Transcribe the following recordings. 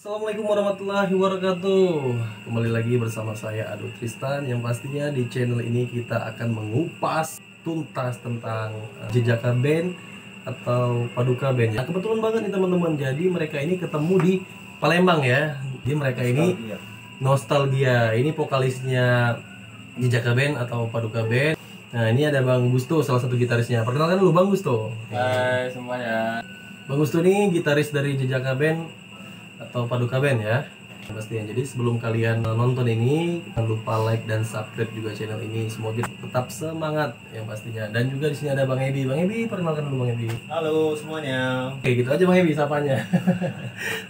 Assalamualaikum warahmatullahi wabarakatuh. Kembali lagi bersama saya Ado Tristan. Yang pastinya di channel ini kita akan mengupas tuntas tentang Jejaka Band atau Paduka Band. Nah, kebetulan banget nih teman-teman. Jadi mereka ini ketemu di Palembang ya. Jadi mereka ini nostalgia. Ini vokalisnya Jejaka Band atau Paduka Band. Nah, ini ada Bang Gusto, salah satu gitarisnya. Perkenalkan dulu Bang Gusto. Hai semuanya. Bang Gusto ini gitaris dari Jejaka Band atau Paduka Band ya pastinya. Jadi sebelum kalian nonton ini, jangan lupa like dan subscribe juga channel ini. Semoga tetap semangat yang pastinya. Dan juga di sini ada Bang Ebi. Bang Ebi, perkenalkan dulu Bang Ebi. Halo semuanya. Oke, gitu aja Bang Ebi sapanya.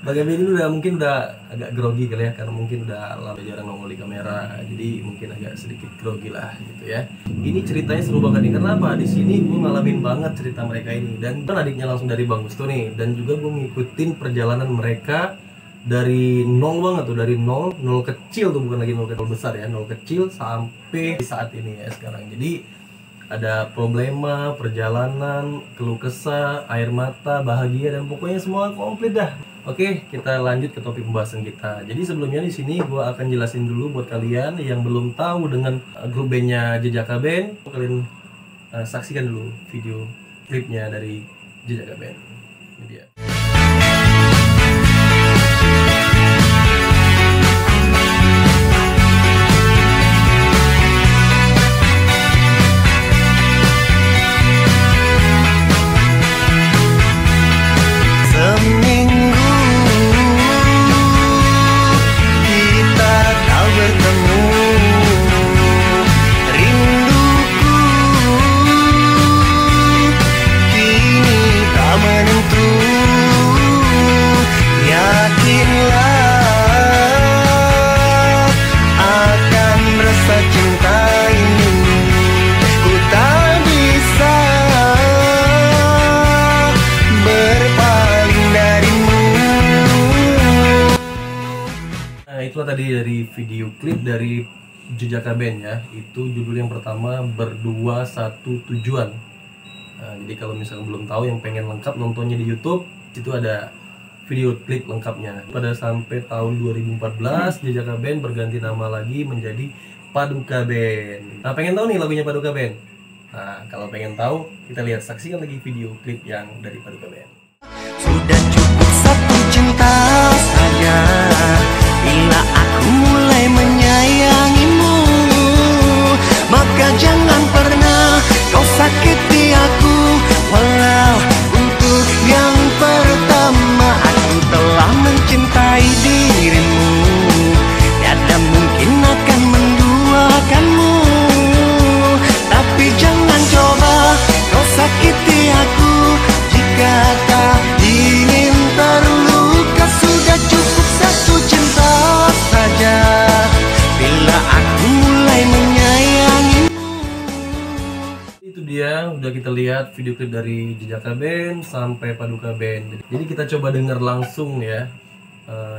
Bang Ebi ini mungkin udah agak grogi kali ya, karena mungkin udah lama jarang nongol di kamera. Jadi mungkin agak sedikit grogi lah gitu ya. Ini ceritanya seru banget nih. Kenapa? Di sini gue ngalamin banget cerita mereka ini. Dan kan adiknya langsung dari Bang Gusto nih. Dan juga gue ngikutin perjalanan mereka dari nol banget tuh, dari nol kecil tuh, bukan lagi nol kecil besar ya, nol kecil sampai saat ini ya sekarang. Jadi ada problema, perjalanan, keluh kesah, air mata, bahagia, dan pokoknya semua komplit dah. Oke, kita lanjut ke topik pembahasan kita. Jadi sebelumnya di sini gue akan jelasin dulu buat kalian yang belum tahu dengan grup bandnya Jejaka Band. Kalian saksikan dulu video klipnya dari Jejaka Band. Ini dia. Itulah tadi dari video klip dari Jejaka Band ya. Itu judul yang pertama, Berdua Satu Tujuan. Nah, jadi kalau misalnya belum tahu, yang pengen lengkap nontonnya di YouTube, itu ada video klip lengkapnya. Pada sampai tahun 2014 Jejaka Band berganti nama lagi menjadi Paduka Band. Nah, pengen tahu nih lagunya Paduka Band? Nah, kalau pengen tahu, kita lihat, saksikan lagi video klip yang dari Paduka Band. Sudah cukup satu cinta saja, bila aku mulai menyayangimu, maka jangan pernah kau sakiti aku. Walau untuk yang pertama aku telah mencintai dirimu, tiada mungkin akan menduakanmu. Tapi jangan coba kau sakiti aku, jika tak ingin terluka. Sudah cukup satu cinta saja, bila aku mulai menyayangimu. Itu dia, udah kita lihat video klip dari Jejaka Band sampai Paduka Band. Jadi kita coba dengar langsung ya,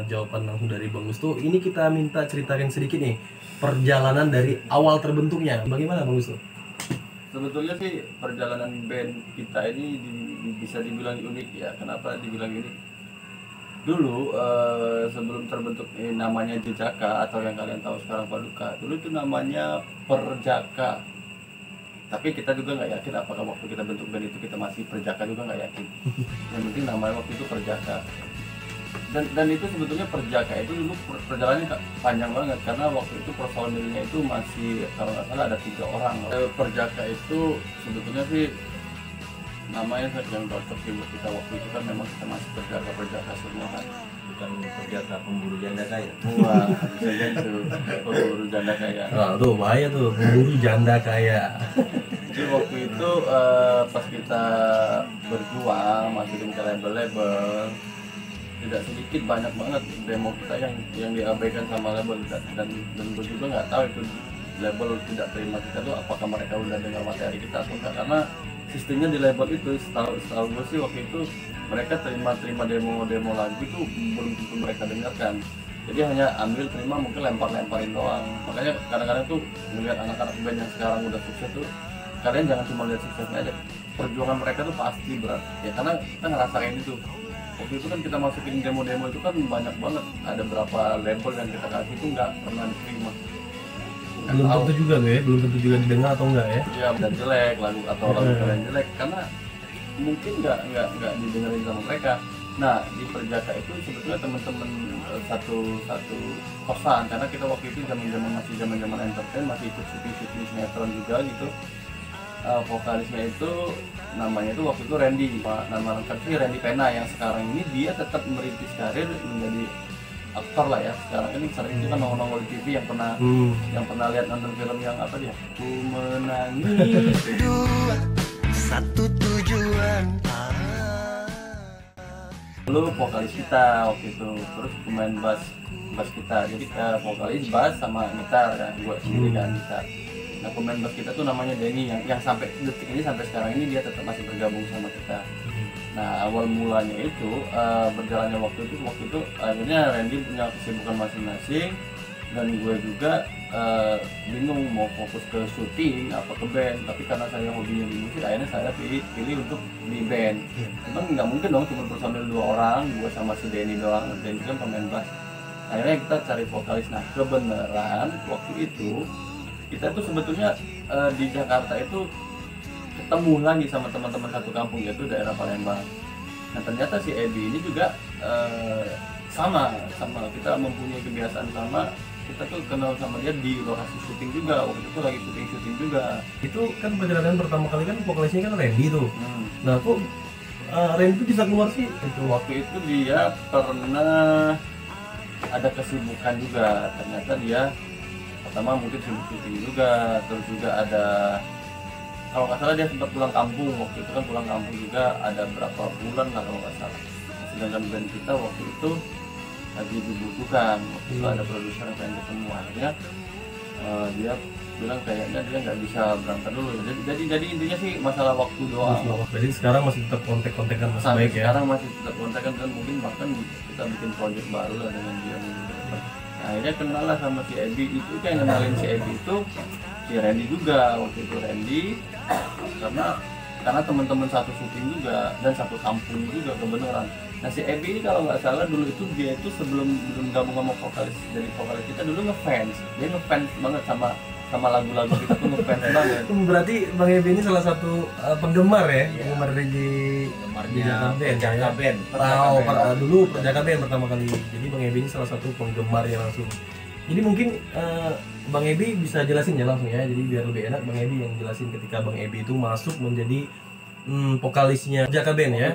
jawaban langsung dari Bang Gusto. Ini kita minta ceritakan sedikit nih perjalanan dari awal terbentuknya. Bagaimana Bang Gusto? Sebetulnya sih perjalanan band kita ini bisa dibilang unik ya. Kenapa dibilang unik? Dulu sebelum terbentuk namanya Jejaka atau yang kalian tahu sekarang Paduka, dulu itu namanya Perjaka. Tapi kita juga nggak yakin apakah waktu kita bentuk band itu kita masih Perjaka, juga nggak yakin. Yang penting namanya waktu itu Perjaka. Dan itu sebetulnya Perjaka itu dulu perjalanannya panjang banget, karena waktu itu personilnya itu masih, kalau nggak salah ada 3 orang. Perjaka itu sebetulnya sih namanya yang cocok sih buat kita waktu itu, kan memang kita masih Perjaka semua kan. Bukan Perjaka pemburu janda kaya. Wah, bisa gitu, pemburu janda kaya. Oh, tuh bahaya tuh, pemburu janda kaya. Jadi waktu itu pas kita berjuang masukin ke label-label, tidak sedikit banyak banget demo kita yang diabaikan sama label, dan gue juga nggak tahu itu label tidak terima kita tuh apakah mereka udah dengar materi kita atau enggak, karena sistemnya di label itu setahu gue sih waktu itu mereka terima demo lagu itu belum tentu mereka dengarkan. Jadi hanya ambil, terima, mungkin lemparin doang. Makanya kadang-kadang tuh melihat anak-anak band yang sekarang udah sukses tuh, kalian jangan cuma lihat suksesnya aja, perjuangan mereka tuh pasti berat ya, karena kita ngerasain itu waktu itu kan kita masukin demo-demo itu kan banyak banget, ada berapa label yang kita kasih itu nggak pernah diterima. Belum tentu juga tuh ya, belum tentu juga didengar atau enggak ya. Ya dan jelek lagu atau lagu kalian jelek karena mungkin nggak didengerin sama mereka. Nah di Perjaka itu sebetulnya teman-teman satu kosan, karena kita waktu itu zaman entertain, masih ikut syuting sinetron juga gitu. Vokalisnya itu namanya itu waktu itu Randy, nama lengkapnya Randy Pena, yang sekarang ini dia tetap merintis karir menjadi aktor lah ya. Sekarang ini sering itu kan nongol di TV, yang pernah lihat nonton film yang apa dia, Ku Menangis. Dua, satu tujuan. Lu vokalis kita waktu itu, terus pemain bass kita, jadi vokalis bass sama gitar kan, gue sendiri kan gitar. Nah pemain bass kita tuh namanya Denny, yang sampai detik ini, sampai sekarang ini dia tetap masih bergabung sama kita. Nah awal mulanya itu berjalannya waktu itu akhirnya Randy punya kesibukan masing-masing, dan gue juga bingung mau fokus ke syuting apa ke band. Tapi karena saya hobinya di musik, akhirnya saya pilih untuk di band. Cuman nggak mungkin dong cuma personil 2 orang, gue sama si Denny doang, dan kan pemain bass. Akhirnya kita cari vokalis. Nah kebenaran waktu itu kita tuh sebetulnya di Jakarta itu ketemu lagi sama teman-teman satu kampung, yaitu daerah Palembang. Nah ternyata si Ebi ini juga sama kita mempunyai kebiasaan sama. Kita tuh kenal sama dia di lokasi syuting juga, waktu itu lagi syuting juga. Itu kan perjalanan pertama kali kan vokalisnya kan Randy tuh. Nah kok Randy itu bisa keluar sih? Itu waktu itu dia pernah ada kesibukan juga. Ternyata dia pertama mungkin sibuk syuting juga, terus juga ada, kalau nggak salah dia sempat pulang kampung. Waktu itu kan pulang kampung juga ada berapa bulan lah kalau nggak salah. Sedangkan band kita waktu itu lagi dibutuhkan, waktu itu ada produser yang pengen ketemu. Akhirnya dia bilang kayaknya dia nggak bisa berangkat dulu. Jadi intinya sih masalah waktu doang. Jadi sekarang masih tetap kontak-kontakan masih baik ya? Sekarang masih tetap kontak-kontakan, dan mungkin bahkan kita bikin project baru lah dengan dia. Nah, akhirnya kenal lah sama si Ebi. Itu yang kenalin si Ebi itu si Randy juga. Waktu itu Randy karena teman-teman satu syuting juga dan satu kampung juga kebenaran. Nah si Ebi ini kalau nggak salah dulu itu dia itu belum gabung sama vokalis, jadi vokalis kita dulu ngefans. Dia ngefans banget sama lagu-lagu kita tuh, ngefans banget. Berarti Bang Ebi ini salah satu penggemar ya, penggemar di Perjaka Band. Dulu Perjaka Band pertama kali. Jadi Bang Ebi ini salah satu penggemar yang langsung. Jadi mungkin Bang Ebi bisa jelasin ya langsung ya. Jadi biar lebih enak Bang Ebi yang jelasin ketika Bang Ebi itu masuk menjadi vokalisnya Perjaka Band ya.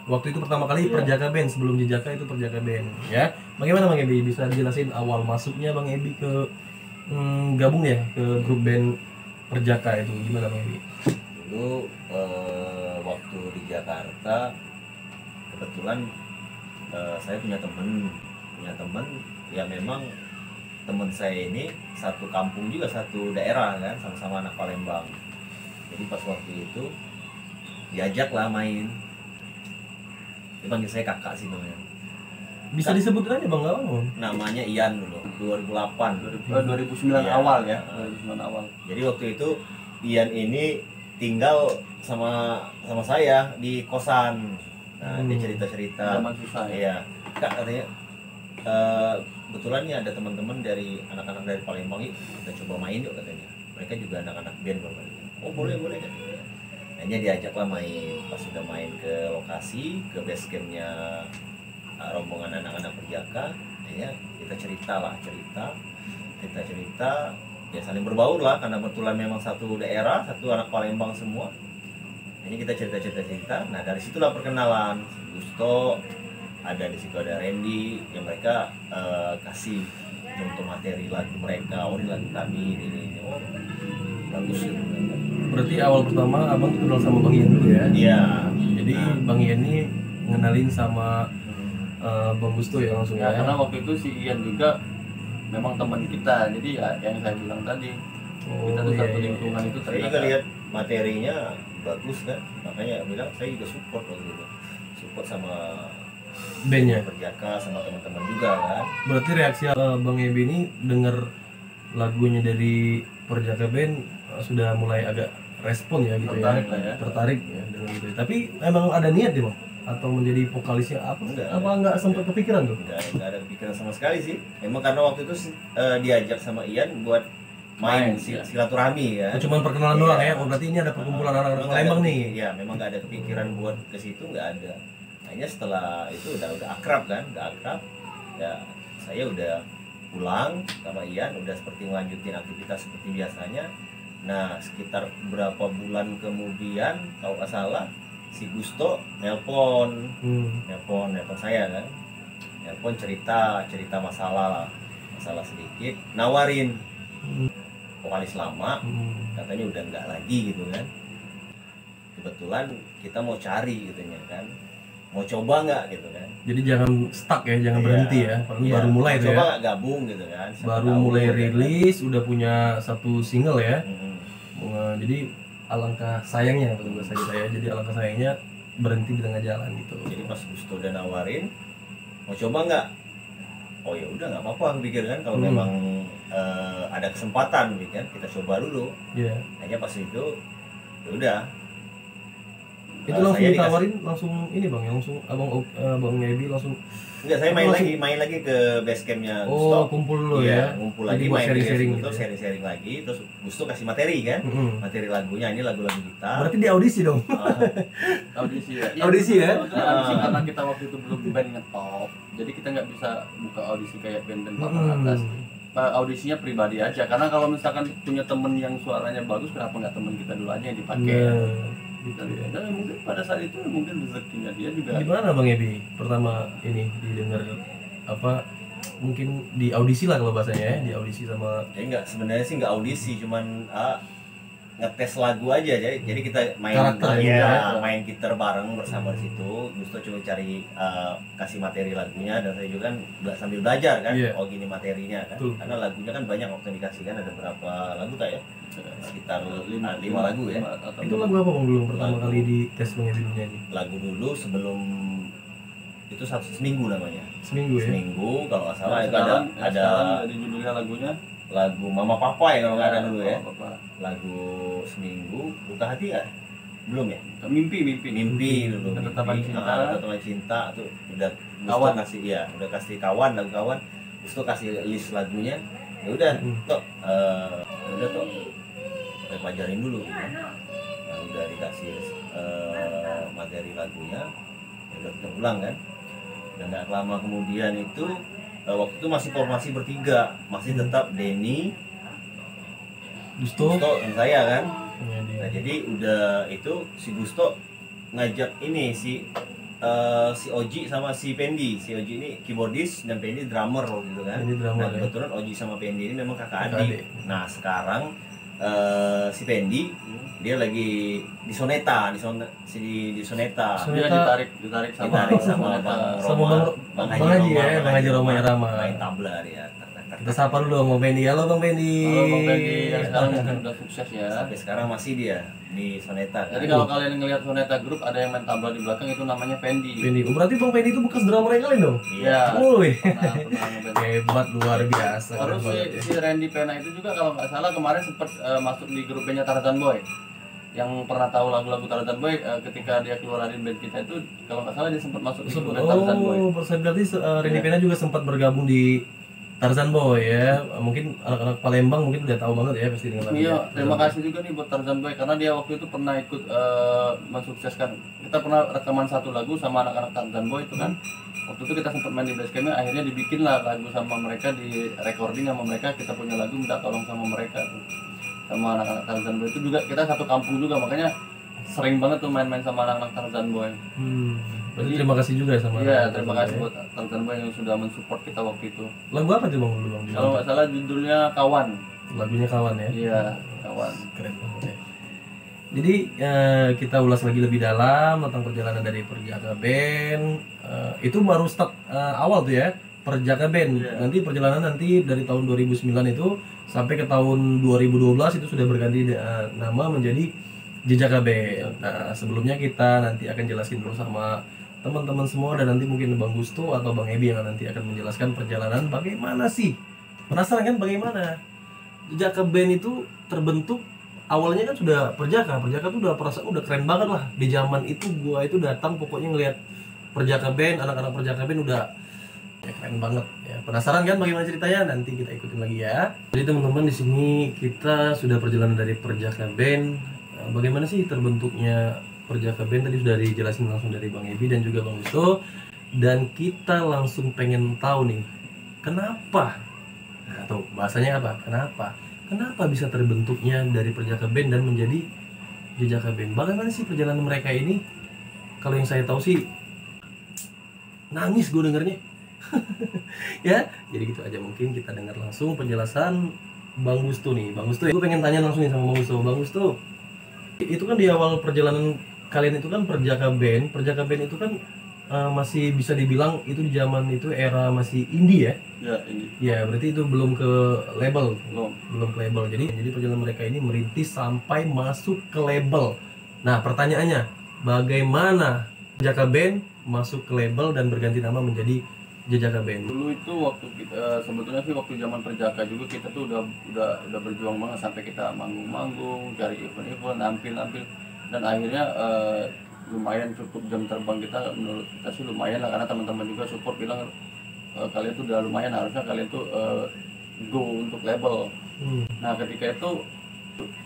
Waktu itu pertama kali Perjaka Band, sebelum Jejaka itu Perjaka Band ya. Bagaimana Bang Ebi bisa dijelasin awal masuknya Bang Ebi ke gabung ya ke grup band Perjaka itu gimana Bang Ebi? Dulu waktu di Jakarta kebetulan saya punya temen ya, memang temen saya ini satu kampung juga, satu daerah kan, sama-sama anak Palembang. Jadi pas waktu itu diajak lah main, dia panggil saya kakak sih namanya. Bisa disebutin aja Bang, nggak apa-apa. Namanya Ian dulu, 2008 2009 ya, awal ya, 2009 awal. Jadi waktu itu Ian ini tinggal sama saya di kosan. Nah dia cerita zaman susah ya. Kak katanya kebetulan nih ada teman-teman dari anak-anak dari Palembang, yuk kita coba main yuk katanya. Mereka juga anak-anak band katanya. Oh boleh katanya. Hanya diajaklah main. Pas sudah main ke lokasi, ke base campnya rombongan anak-anak Perjaka, ya kita cerita ya saling berbaur lah, karena kebetulan memang satu daerah, satu anak Palembang semua. Hanya kita cerita. Nah dari situlah perkenalan. Gusto ada di situ, ada Randy yang mereka kasih contoh materi lagu mereka. Oh ini lagu kami ini. Oh bagus gitu. Berarti awal pertama abang tuh kenal sama Bang Ian dulu ya? Iya. Jadi Bang Ian ini ngenalin sama Bang Gusto ya langsung ya? Karena waktu itu si Ian juga memang teman kita, jadi ya yang saya bilang tadi, kita tuh satu lingkungan itu. Saya juga lihat materinya bagus kan, makanya bilang saya juga support waktu itu, support sama bandnya Perjaka, sama teman-teman juga kan. Berarti reaksi Bang Ebi ini denger lagunya dari Perjaka Band sudah mulai agak respon ya gitu, tertarik ya, lah ya. tertarik ya dengan gitu. Tapi emang ada niat ya Bang? atau menjadi vokalisnya apa? Enggak. Apa nggak sempat kepikiran tuh? Nggak ada kepikiran sama sekali sih. Emang karena waktu itu diajak sama Ian buat main Ya. silaturahmi ya. Cuman perkenalan Iya. doang ya. Oh berarti ini ada perkumpulan anak-anak Memang nggak Palembang ada- nih. Iya, memang nggak ada kepikiran buat ke situ, nggak ada. Hanya setelah itu udah akrab kan, udah akrab. Ya saya udah pulang sama Ian, udah seperti melanjutin aktivitas seperti biasanya. Nah sekitar berapa bulan kemudian, kalau nggak salah, si Gusto nelpon saya kan, nelpon cerita masalah sedikit, nawarin vokalis lama, katanya udah nggak lagi gitu kan. Kebetulan kita mau cari gitu kan, mau coba nggak gitu kan. Jadi jangan stuck ya, jangan Iya, berhenti ya. Padahal iya. baru mulai tuh Coba ya. nggak gabung gitu kan. Siapa Baru tahu mulai gitu kan. rilis, udah punya satu single ya. Mm-mm. Jadi alangkah sayangnya kalau bahasa kita ya. Jadi alangkah sayangnya berhenti di tengah jalan gitu. Jadi pas Gusto udah nawarin, mau coba nggak? Oh ya udah nggak apa-apa, aku pikir kan kalau memang ada kesempatan gitu kan, kita coba dulu. Iya. Hanya pas itu ya udah. Itu langsung saya ditawarin langsung ini Bang, ya langsung Bang Ebi langsung Enggak, saya Langsung- main lagi ke base campnya Gusto. oh kumpul dulu Iya, ya. ngumpul Jadi lagi buat main sharing-sharing Gusto, gitu ya. sharing-sharing lagi, terus Gusto kasih materi kan, materi lagunya, ini lagu-lagu kita. Berarti di audisi dong. Ah, Audisi ya. Audisi ya? Betul, audisi karena kita waktu itu belum band ngetop. Jadi kita nggak bisa buka audisi kayak band-band papan atas. Audisinya pribadi aja, karena kalau misalkan punya temen yang suaranya bagus, kenapa nggak temen kita dulu aja yang dipakai? Gitu Dan, ya. dan mungkin pada saat itu mungkin rezekinya dia juga. Gimana Bang Ebi pertama ini didengar apa mungkin di audisi lah kalau bahasanya ya, di audisi sama ya enggak, sebenarnya sih enggak audisi, cuman ngetes lagu aja. Jadi kita main Karakter ya, ya. main gitar bareng bersama di situ. Gusto cuma cari kasih materi lagunya, dan saya juga kan sambil belajar kan, Iya. oh gini materinya kan. Betul. Karena lagunya kan banyak waktu dikasih kan, ada berapa lagu tak ya? Sekitar 5 lagu ya. Atau itu lagu apa Bang dulu pertama Lagu. kali di tes Bang Ebi nyanyi? Lagu dulu sebelum itu seminggu namanya. Seminggu ya. Seminggu kalau nggak salah Nah, itu sekarang ada di judulnya lagunya lagu Mama Papa ya kalau nggak ada dulu ya. Apa-apa. Lagu seminggu, Luka Hati nggak? Belum ya? Mimpi Mimpi dulu. Ketetapan Mimpi. cinta. Ketetapan cinta tuh udah Kawan. Gusto kasih, ya udah kasih kawan, lagu kawan. Gusto kasih list lagunya. Ya udah, tok. Ya udah tok. Kita pelajarin dulu gitu. Nah, udah dikasih materi lagunya. Ya udah kita pulang kan. Dan nggak lama kemudian itu waktu itu masih formasi bertiga, masih tetap Denny, Gusto. Gusto dan saya kan. Ya, dia. Nah jadi udah itu si Gusto ngajak ini si Oji sama si Pendi. Si Oji ini keyboardis dan Pendi drummer gitu kan. Pendi drummer, Nah, ya. kebetulan Oji sama Pendi ini memang kakak Kakak adik. adik. Nah sekarang si Pendi dia lagi di Soneta, di Soneta. Dia ditarik Sama Bang Sama Roma, Bang Haji ya, Bang Haji Roma Irama. main tabla dia. Kita sapa dulu dong Bang Pendi. Halo Bang Pendi. Halo Bang Pendi yang sekarang mungkin udah sukses ya. Sampai sekarang masih dia di Soneta. Jadi kalau kalian ngelihat Soneta Group ada yang main tabla di belakang itu namanya Pendi. Pendi. Oh, berarti Bang Pendi itu bekas drummer yang kalian dong? Iya. Woi. Pernah ngeband. Hebat luar biasa. Terus si Randy Pena itu juga kalau nggak salah kemarin sempat masuk di grup bandnya Tarzan Boy. Yang pernah tahu lagu-lagu Tarzan Boy ketika dia keluar dari band kita itu kalau nggak salah dia sempat masuk di grup band Tarzan Boy. Oh, berarti Randy Pena juga sempat bergabung di Tarzan Boy ya. Mungkin anak-anak Palembang mungkin udah tahu banget ya pasti dengan lagu. Iya, terima kasih juga nih buat Tarzan Boy karena dia waktu itu pernah ikut mensukseskan. Kita pernah rekaman satu lagu sama anak-anak Tarzan Boy itu kan. Waktu itu kita sempat main di basecampnya, akhirnya dibikin lah lagu sama mereka, di recording sama mereka. Kita punya lagu minta tolong sama mereka tuh, sama anak-anak Tarzan Boy itu juga. Kita satu kampung juga, makanya sering banget tuh main-main sama anak-anak Tarzan Boy. Berarti terima kasih juga ya sama Iya, anak-anak terima Tarzan kasih Boy. buat Tarzan Boy yang sudah mensupport kita waktu itu. Lagu apa tuh Bang dulu Bang? Kalau nggak salah judulnya Kawan. Lagunya Kawan ya. Iya, Kawan. Keren banget ya. Jadi kita ulas lagi lebih dalam tentang perjalanan dari Perjaka Band. Itu baru start awal tuh ya, Perjaka Band. Iya. Nanti perjalanan nanti dari tahun 2009 itu sampai ke tahun 2012 itu sudah berganti nama menjadi Jejaka Band. Nah, sebelumnya kita nanti akan jelasin dulu sama teman-teman semua, dan nanti mungkin Bang Gusto atau Bang Ebi yang nanti akan menjelaskan perjalanan bagaimana sih. Penasaran kan bagaimana Jejaka Band itu terbentuk? Awalnya kan sudah Perjaka tuh udah perasaan udah keren banget lah. Di zaman itu gua itu datang pokoknya ngelihat Perjaka Band, anak-anak Perjaka Band udah ya keren banget ya. Penasaran kan bagaimana ceritanya? Nanti kita ikutin lagi ya. Jadi teman-teman, di sini kita sudah perjalanan dari Perjaka Band. Bagaimana sih terbentuknya Perjaka Band tadi sudah dijelasin langsung dari Bang Ebi dan juga Bang Usto. Dan kita langsung pengen tahu nih, kenapa? Nah, atau bahasanya apa? Kenapa bisa terbentuknya dari Perjaka Band dan menjadi Jejaka Band? Bagaimana sih perjalanan mereka ini? Kalau yang saya tahu sih nangis gue dengernya. Ya, jadi gitu aja, mungkin kita dengar langsung penjelasan Bang Gusto nih. Bang Gusto, gue pengen tanya langsung nih sama Bang Gusto. Bang Gusto, itu kan di awal perjalanan kalian itu kan Perjaka Band. Perjaka Band itu kan masih bisa dibilang itu di zaman itu era masih indie ya? Ya ini Ya, berarti itu belum ke label. belum. Ke label. Jadi perjalanan mereka ini merintis sampai masuk ke label. Nah, pertanyaannya, bagaimana Jejaka Band masuk ke label dan berganti nama menjadi Jejaka Band? Dulu itu waktu kita sebetulnya sih waktu zaman Perjaka juga kita tuh udah berjuang banget sampai kita manggung-manggung, cari event-event, nampil dan akhirnya lumayan cukup jam terbang kita, menurut kita sih lumayan lah, karena teman-teman juga support bilang kalian tuh udah lumayan, harusnya kalian tuh go untuk label. Nah ketika itu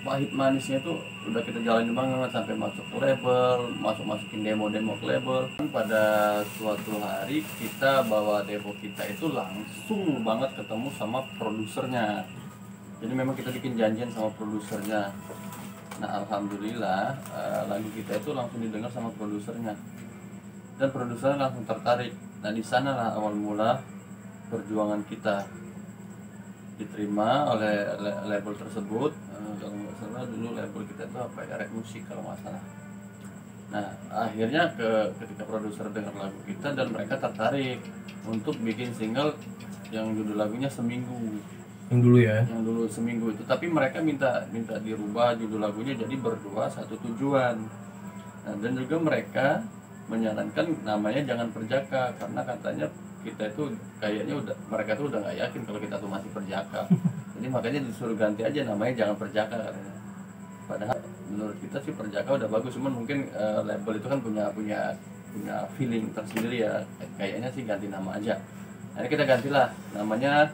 pahit manisnya tuh udah kita jalanin banget sampai masuk ke label, masukin demo ke label. Pada suatu hari kita bawa demo kita itu langsung banget ketemu sama produsernya. Jadi memang kita bikin janjian sama produsernya. Nah alhamdulillah lagu kita itu langsung didengar sama produsernya dan produsernya langsung tertarik. Nah di sanalah awal mula perjuangan kita diterima oleh label tersebut. Kalau nggak salah dulu label kita itu apa ya, Red Music kalau nggak salah. Nah akhirnya ketika produser dengar lagu kita dan mereka tertarik untuk bikin single yang judul lagunya Seminggu. Yang dulu ya? Yang dulu Seminggu itu, tapi mereka minta dirubah judul lagunya jadi Berdua Satu Tujuan. Nah, dan juga mereka menyarankan namanya jangan Perjaka karena katanya kita itu kayaknya mereka tuh udah nggak yakin kalau kita tuh masih Perjaka. Jadi makanya disuruh ganti aja namanya jangan Perjaka katanya. Padahal menurut kita sih Perjaka udah bagus, cuman mungkin label itu kan punya feeling tersendiri ya. Kayaknya sih ganti nama aja. Nah, kita gantilah namanya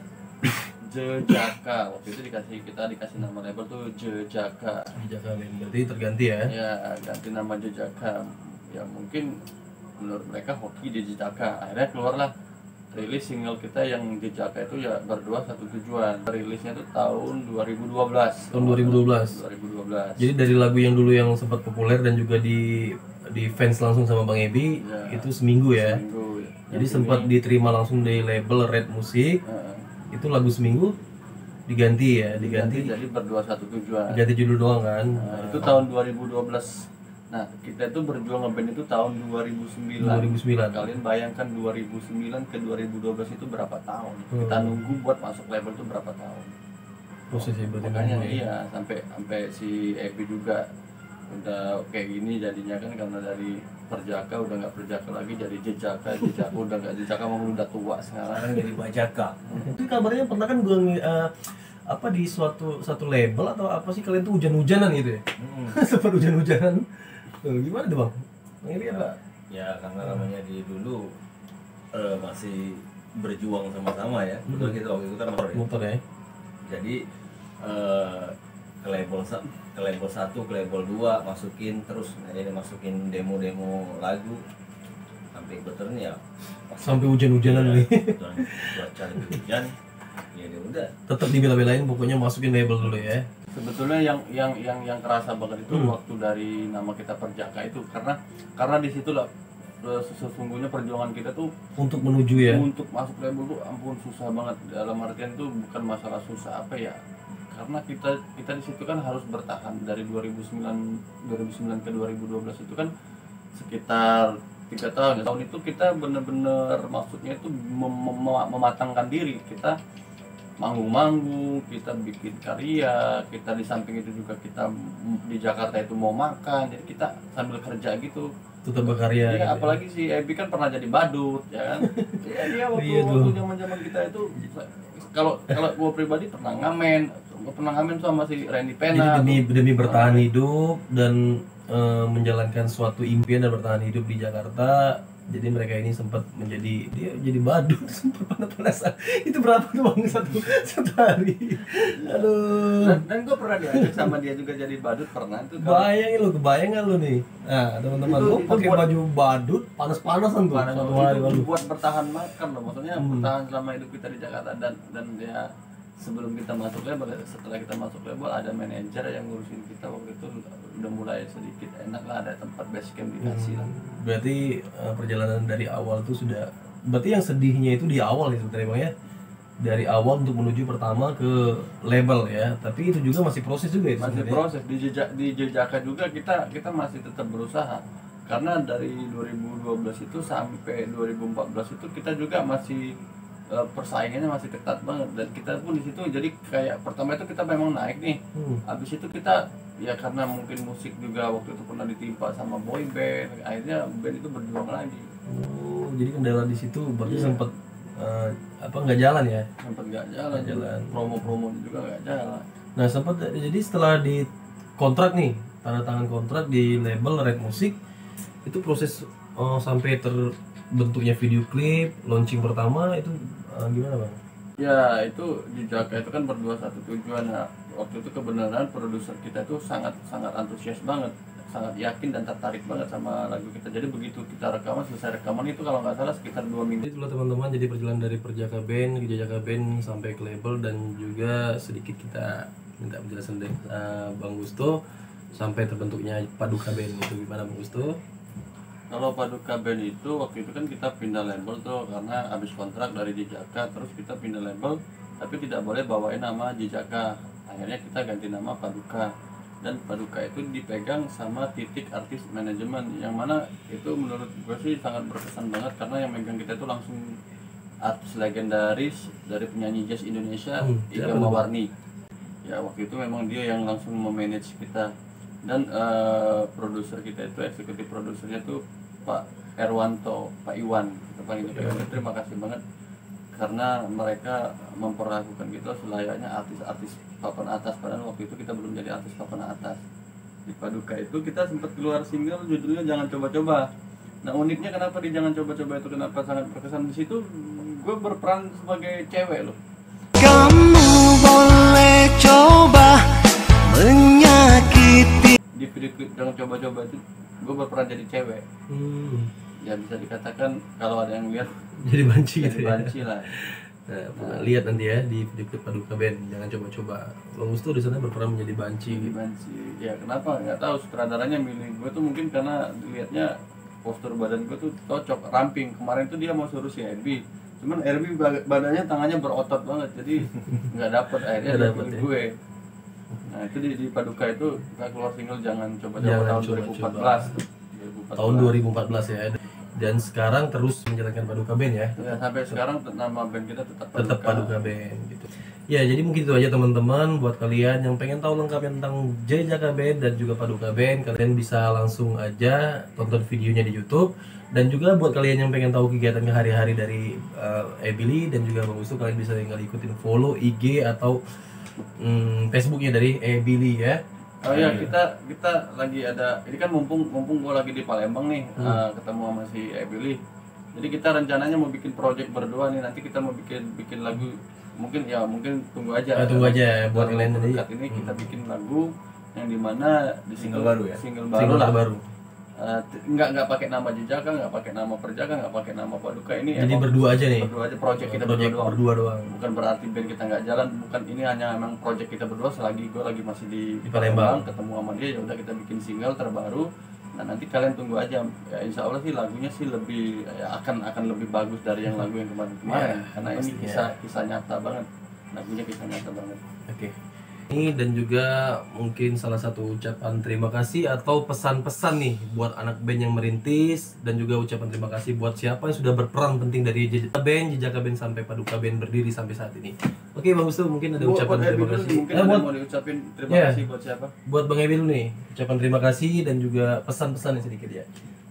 Jejaka. Waktu itu kita dikasih nama label tuh Jejaka. Jejaka Band, berarti terganti ya? Ya, ganti nama Jejaka. Ya mungkin menurut mereka hoki di Jejaka. Akhirnya keluarlah rilis single kita yang Jejaka itu ya Berdua Satu Tujuan. Rilisnya tuh tahun 2012. Tahun 2012. 2012. Jadi dari lagu yang dulu yang sempat populer dan juga di fans langsung sama Bang Ebi Ya, itu Seminggu ya? Seminggu, ya. Jadi sempat diterima langsung dari label Red Music. Itu lagu Seminggu diganti jadi Berdua Satu Tujuan. diganti judul doang kan? Nah, itu tahun 2012. Nah, kita itu berjuang ngeband itu tahun 2009. 2009. Kalian bayangkan 2009 ke 2012 itu berapa tahun? Kita nunggu buat masuk label itu berapa tahun? Prosesnya berarti Makanya nunggu ya? iya, sampai si Epi juga udah kayak gini jadinya kan, karena dari Perjaka udah nggak Perjaka lagi, jadi Jejaka udah nggak Jejaka, mau udah tua sekarang. Jadi Bajaka. Itu kabarnya pernah kan gue apa di satu label atau apa sih kalian tuh hujan-hujanan gitu ya? Sempat hujan-hujanan. Gimana tuh Bang? Bang Ebi apa? Ya karena namanya di dulu masih berjuang sama-sama ya. Betul gitu, waktu itu kan Motor ya? Jadi ke label 1, ke label 2 masukin terus, jadi masukin demo-demo lagu sampai betul ya Sampai hujan-hujanan nih. cuaca hujan ya udah tetap dibela-belain pokoknya masukin label dulu ya. Sebetulnya yang kerasa banget itu waktu dari nama kita Perjaka itu karena di situ lah sesungguhnya perjuangan kita tuh Untuk menuju ya. untuk masuk label tuh ampun susah banget. Dalam artian tuh bukan masalah susah apa ya, karena kita di situ kan harus bertahan dari 2009 ke 2012 itu kan sekitar 3 tahun. Tahun itu kita bener-bener maksudnya itu mematangkan diri. Kita manggung-manggung, kita bikin karya, kita di samping itu juga kita di Jakarta itu mau makan, jadi kita sambil kerja gitu. Tetap berkarya. Iya, gitu ya. apalagi si Ebi kan pernah jadi badut, ya kan? Iya, dia Iya tuh. waktu zaman kita itu kalau gua pribadi pernah ngamen sama si Randy Pena. Jadi demi bertahan hidup dan menjalankan suatu impian dan bertahan hidup di Jakarta, Jadi mereka ini sempat dia jadi badut sempat panas-panasan. Itu berapa tuh bang satu hari? Aduh. Dan gue pernah diajak sama dia juga jadi badut pernah tuh. Kebayang nggak lu nih? Nah teman-teman, lu Itu pakai baju badut panas-panasan tuh Panas satu hari itu baru. buat bertahan makan loh, maksudnya bertahan selama hidup kita di Jakarta dan ya sebelum kita masuk label, setelah kita masuk label ada manajer yang ngurusin kita waktu itu udah mulai sedikit enak lah, ada tempat base camp dikasih lah. Berarti perjalanan dari awal tuh sudah, berarti yang sedihnya itu di awal ya sebenarnya bang ya, dari awal untuk menuju pertama ke label ya, tapi itu juga masih proses juga ya Masih sebenarnya. proses di Jejaka juga kita masih tetap berusaha, karena dari 2012 itu sampai 2014 itu kita juga masih persaingannya masih ketat banget, dan kita pun di situ jadi kayak pertama itu kita memang naik nih, habis itu kita ya karena mungkin musik juga waktu itu pernah ditimpa sama boy band, akhirnya band itu berjuang lagi. Oh, jadi kendala di situ berarti sempat nggak jalan ya? Sempat nggak jalan, promo juga nggak jalan. Nah sempat jadi setelah di kontrak nih, tanda tangan kontrak di label Red Music, itu proses sampai terbentuknya video klip, launching pertama itu gimana bang? Ya itu di Jaka itu kan berdua satu tujuan. Nah, waktu itu kebenaran produser kita itu sangat antusias banget, sangat yakin dan tertarik banget sama lagu kita. Jadi begitu kita rekaman, selesai rekaman itu kalau nggak salah sekitar 2 minggu. Itulah teman-teman, jadi perjalanan dari Perjaka Band ke Jajaka Band sampai ke label, dan juga sedikit kita minta penjelasan dari Bang Gusto sampai terbentuknya Paduka Band. Itu gimana Bang Gusto? Kalau Paduka Band itu waktu itu kan kita pindah label tuh karena habis kontrak dari Jejaka, terus kita pindah label tapi tidak boleh bawain nama Jejaka. Akhirnya kita ganti nama Paduka, dan Paduka itu dipegang sama Titik Artis Manajemen, yang mana itu menurut gue sih sangat berkesan banget karena yang megang kita itu langsung artis legendaris dari penyanyi jazz Indonesia, Iga Mawarni. Ya waktu itu memang dia yang langsung memanage kita, dan produser kita itu eksekutif produsernya tuh Pak Erwanto, Pak Iwan. Kita panggil Pak Iwan. Terima kasih banget karena mereka memperlakukan kita selayaknya artis-artis papan atas, padahal waktu itu kita belum jadi artis papan atas. Di Paduka itu kita sempat keluar single judulnya Jangan Coba-Coba. Nah uniknya kenapa di Jangan Coba-Coba itu kenapa sangat berkesan, di situ gue berperan sebagai cewek loh. Kamu boleh coba menyakiti. Di video klip Jangan Coba-Coba itu gue berperan jadi cewek. Ya bisa dikatakan kalau ada yang lihat Jadi banci jadi gitu ya? banci lah. Nah, lihat nanti ya di video klip Paduka Band, Jangan Coba-Coba. Bang Gusto di sana berperan menjadi banci. Jadi banci. Ya kenapa? Nggak tahu, sutradaranya milih gue tuh mungkin karena lihatnya postur badan gue tuh cocok, ramping. Kemarin tuh dia mau suruh si Erbi, cuman Erbi badannya tangannya berotot banget, jadi nggak dapet, akhirnya Nggak dia dapet pilih ya. gue. Nah itu di Paduka itu kita keluar single Jangan Coba-Coba Jangan tahun Coba-Coba. 2014. Tahun 2014 ya. Dan sekarang terus menjalankan Paduka Band ya. Ya, sampai sekarang nama band kita Tetap Paduka Band gitu. Ya, jadi mungkin itu aja teman-teman, buat kalian yang pengen tahu lengkapnya tentang Jejaka Band dan juga Paduka Band, kalian bisa langsung aja tonton videonya di YouTube. Dan juga buat kalian yang pengen tahu kegiatan hari-hari dari Ebili dan juga Bang Gusto, kalian bisa tinggal ikutin follow IG atau Facebooknya dari Ebili ya. Oh iya, kita lagi ada, ini kan mumpung gue lagi di Palembang nih, ketemu sama si Ebili. Jadi kita rencananya mau bikin project berdua nih, nanti kita mau bikin lagu, mungkin tunggu aja. Tunggu aja buat kalian nanti. Dekat ini kita bikin lagu yang dimana di Single baru ya? Single Single baru lah. baru. Nggak pakai nama Jejaka, nggak pakai nama Perjaka, nggak pakai nama Paduka, ini Jadi emang berdua aja nih. berdua aja, project kita Project berdua doang. berdua doang. Bukan berarti band kita nggak jalan, bukan, ini hanya memang project kita berdua selagi gue lagi masih di Palembang. ketemu sama dia, ya udah kita bikin single terbaru. Nah nanti kalian tunggu aja, ya insya Allah sih lagunya sih lebih ya, akan lebih bagus dari yang lagu yang kemarin Ya, karena ini pastinya. kisah nyata banget, lagunya kisah nyata banget. Oke. Ini dan juga mungkin salah satu ucapan terima kasih atau pesan-pesan nih buat anak band yang merintis, dan juga ucapan terima kasih buat siapa yang sudah berperan penting dari Jejaka Band sampai Paduka Band berdiri sampai saat ini. Oke Bang Gusto, mungkin ada ucapan terima kasih. Mungkin ada buat mau diucapin terima Ya. kasih buat siapa? buat Bang Ebil nih, ucapan terima kasih dan juga pesan-pesan yang sedikit ya.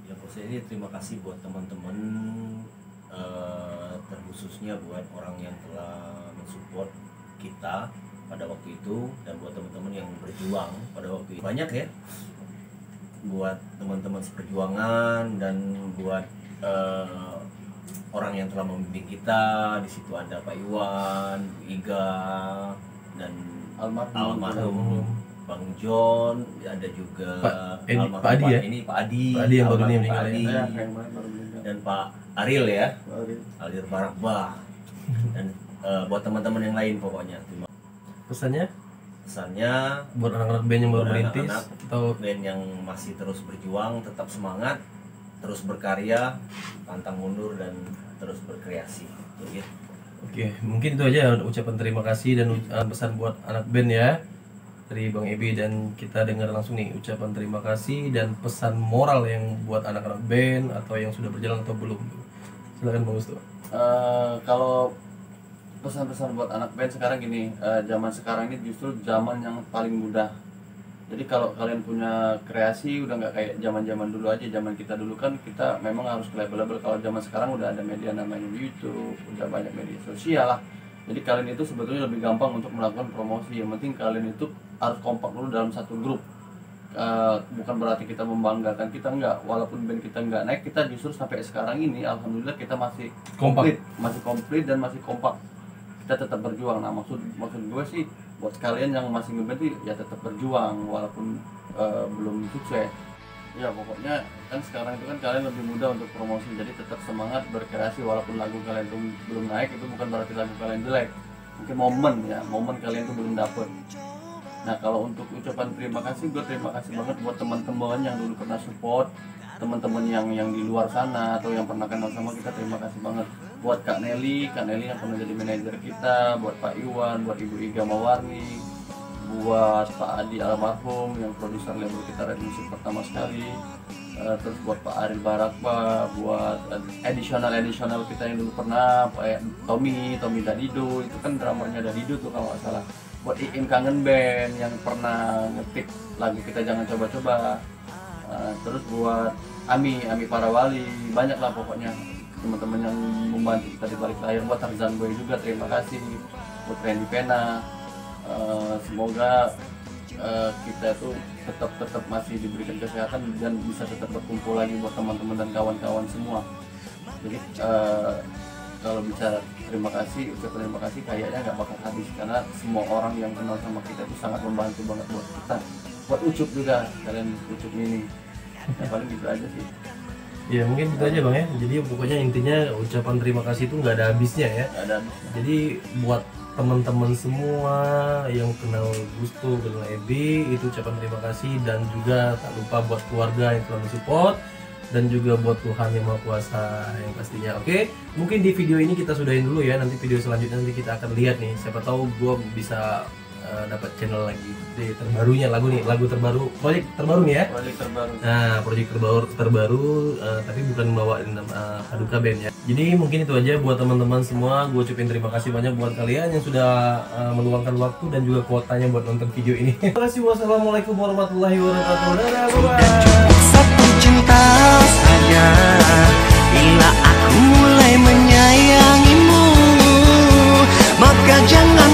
Ya maksudnya ini terima kasih buat teman-teman, terkhususnya buat orang yang telah mensupport kita pada waktu itu, dan buat teman-teman yang berjuang pada waktu itu. Banyak ya buat teman-teman seperjuangan, dan buat orang yang telah membimbing kita. Di situ ada Pak Iwan, Bu Iga, dan almarhum Bang John, ada juga Pak Adi ya? Ini Pak Adi, Pak Adi yang baru almarhum meninggal Pak Adi, Ya, yang baru meninggal. dan Pak Ariel ya, Baru. Alir Barakbah, dan buat teman-teman yang lain pokoknya. Pesannya Pesannya buat anak-anak band yang baru buat merintis anak-anak atau band yang masih terus berjuang, tetap semangat, terus berkarya, pantang mundur dan terus berkreasi. Jadi oke, mungkin itu aja ucapan terima kasih dan pesan buat anak band ya dari Bang Ebi, dan kita dengar langsung nih ucapan terima kasih dan pesan moral yang buat anak-anak band atau yang sudah berjalan atau belum. Silakan Bang Usto. Kalau pesan-pesan buat anak band sekarang gini, zaman sekarang ini justru zaman yang paling mudah. Jadi kalau kalian punya kreasi udah nggak kayak zaman-zaman dulu aja. Zaman kita dulu kan kita memang harus ke label-label. Kalau zaman sekarang udah ada media namanya YouTube, udah banyak media sosial lah. Jadi kalian itu sebetulnya lebih gampang untuk melakukan promosi. Yang penting kalian itu harus kompak dulu dalam satu grup. Bukan berarti kita membanggakan, kita enggak. Walaupun band kita enggak naik, kita justru sampai sekarang ini alhamdulillah kita masih Kompak. masih komplit dan masih kompak. Kita tetap berjuang. Nah maksud gue sih buat kalian yang masih ngeband sih ya tetap berjuang walaupun belum sukses. Ya pokoknya kan sekarang itu kan kalian lebih mudah untuk promosi, jadi tetap semangat berkreasi walaupun lagu kalian itu belum naik. Itu bukan berarti lagu kalian jelek, mungkin momen kalian itu belum dapet. Nah kalau untuk ucapan terima kasih, gue terima kasih banget buat teman-teman yang dulu pernah support, teman-teman yang di luar sana atau yang pernah kenal sama kita, terima kasih banget. Buat Kak Nelly yang pernah jadi manajer kita, buat Pak Iwan, buat Ibu Iga Mawarni, buat Pak Adi almarhum yang produser label kita Red Music pertama sekali, terus buat Pak Ariel Barakbah, buat additional kita yang dulu pernah, Pak Tommy Dadido, itu kan dramernya Dadido tuh kalau nggak salah. Buat Iim Kangen Band yang pernah ngetik lagu kita Jangan Coba-Coba, terus buat Ami Parawali, banyak lah pokoknya teman-teman yang membantu kita di balik layar. Buat Tarzan Boy juga terima kasih, buat Randy Pena. Semoga kita tuh tetap masih diberikan kesehatan dan bisa tetap berkumpul lagi buat teman-teman dan kawan-kawan semua. Jadi kalau bicara terima kasih, ucapan terima kasih kayaknya nggak bakal habis, karena semua orang yang kenal sama kita itu sangat membantu banget buat kita. Buat Ucup juga, kalian Ucup ini, ya paling gitu aja sih. Ya mungkin itu aja Bang ya. Jadi pokoknya intinya ucapan terima kasih itu nggak ada habisnya ya. Nggak ada habisnya. Jadi buat teman-teman semua yang kenal Gusto, kenal Ebi, itu ucapan terima kasih, dan juga tak lupa buat keluarga yang telah mensupport, dan juga buat Tuhan yang Maha Kuasa yang pastinya. Oke, mungkin di video ini kita sudahin dulu ya. Nanti video selanjutnya nanti kita akan lihat nih. Siapa tahu gue bisa dapat channel lagi di terbarunya lagu terbaru, proyek terbaru nih ya. Proyek terbaru. Nah, proyek terbaru tapi bukan membawain Paduka Band ya. Jadi mungkin itu aja buat teman-teman semua. Gue ucapin terima kasih banyak buat kalian yang sudah meluangkan waktu dan juga kuotanya buat nonton video ini. Terima kasih. Wassalamualaikum warahmatullahi wabarakatuh. Dadah, bye-bye. Satu cinta saja, bila aku mulai menyayangimu, maka jangan